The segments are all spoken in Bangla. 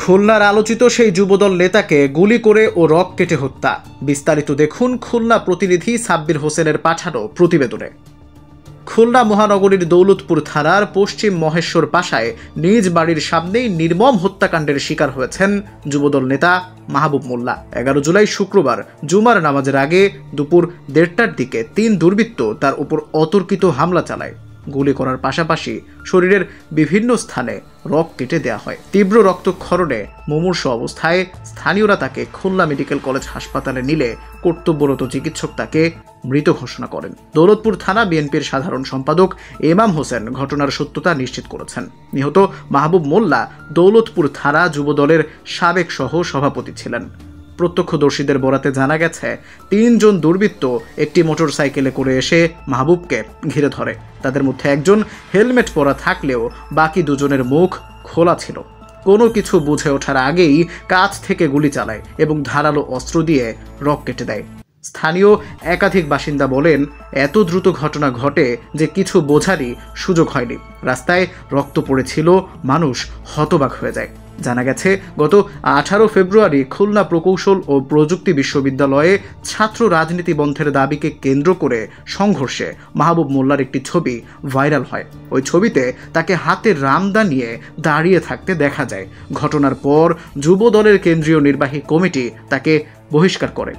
খুলনার আলোচিত সেই যুবদল নেতাকে গুলি করে ও রক কেটে হত্যা। বিস্তারিত দেখুন খুলনা প্রতিনিধি সাব্বির হোসেনের পাঠানো প্রতিবেদনে। খুলনা মহানগরীর দৌলতপুর থানার পশ্চিম মহেশ্বর পাশায় নিজ বাড়ির সামনেই নির্মম হত্যাকাণ্ডের শিকার হয়েছেন যুবদল নেতা মাহবুব মোল্লা। 11 জুলাই শুক্রবার জুমার নামাজের আগে দুপুর 1:30টার দিকে 3 দুর্বৃত্ত তার উপর অতর্কিত হামলা চালায়। গুলি করার পাশাপাশি শরীরের বিভিন্ন স্থানে রক্ত কেটে দেওয়া হয়। তীব্র রক্তক্ষরণে মুমূর্ষু অবস্থায় স্থানীয়রা তাকে খুলনা মেডিকেল কলেজ হাসপাতালে নিলে কর্তব্যরত চিকিৎসক তাকে মৃত ঘোষণা করেন। দৌলতপুর থানা বিএনপির সাধারণ সম্পাদক এমাম হোসেন ঘটনার সত্যতা নিশ্চিত করেছেন। নিহত মাহবুব মোল্লা দৌলতপুর থানা যুবদলের সাবেক সহ সভাপতি ছিলেন। প্রত্যক্ষদর্শীদের বরাতে জানা গেছে 3 জন দুর্বৃত্ত একটি মোটরসাইকেলে করে এসে মাহবুবকে ঘিরে ধরে। তাদের মধ্যে একজন হেলমেট পরা থাকলেও বাকি দুজনের মুখ খোলা ছিল। কোনো কিছু বুঝে ওঠার আগেই কাছ থেকে গুলি চালায় এবং ধারালো অস্ত্র দিয়ে রক কেটে দেয়। স্থানীয় একাধিক বাসিন্দা বলেন, এত দ্রুত ঘটনা ঘটে যে কিছু বোঝারই সুযোগ হয়নি। রাস্তায় রক্ত পড়েছিল, মানুষ হতবাক হয়ে যায়। জানা গেছে গত 18 ফেব্রুয়ারি খুলনা প্রকৌশল ও প্রযুক্তি বিশ্ববিদ্যালয়ে ছাত্র রাজনীতি বন্ধের দাবিকে কেন্দ্র করে সংঘর্ষে মাহবুব মোল্লার একটি ছবি ভাইরাল হয়। ওই ছবিতে তাকে হাতে রামদা নিয়ে দাঁড়িয়ে থাকতে দেখা যায়। ঘটনার পর যুব দলের কেন্দ্রীয় নির্বাহী কমিটি তাকে বহিষ্কার করে।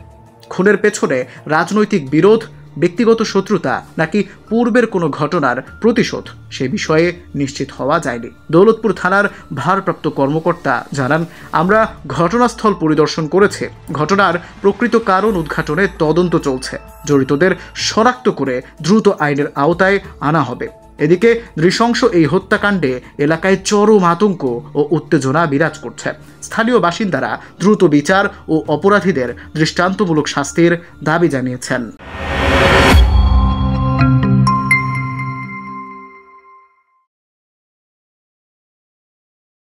খুনের পেছনে রাজনৈতিক বিরোধ, ব্যক্তিগত শত্রুতা নাকি পূর্বের কোনো ঘটনার প্রতিশোধ সে বিষয়ে নিশ্চিত হওয়া যায়নি। দৌলতপুর থানার ভারপ্রাপ্ত কর্মকর্তা জানান, আমরা ঘটনাস্থল পরিদর্শন করেছি। ঘটনার প্রকৃত কারণ উদ্ঘাটনে তদন্ত চলছে। জড়িতদের শনাক্ত করে দ্রুত আইনের আওতায় আনা হবে। এদিকে নৃশংস এই হত্যাকাণ্ডে এলাকায় চরম আতঙ্ক ও উত্তেজনা বিরাজ করছে। স্থানীয় বাসিন্দারা দ্রুত বিচার ও অপরাধীদের দৃষ্টান্তমূলক শাস্তির দাবি জানিয়েছেন।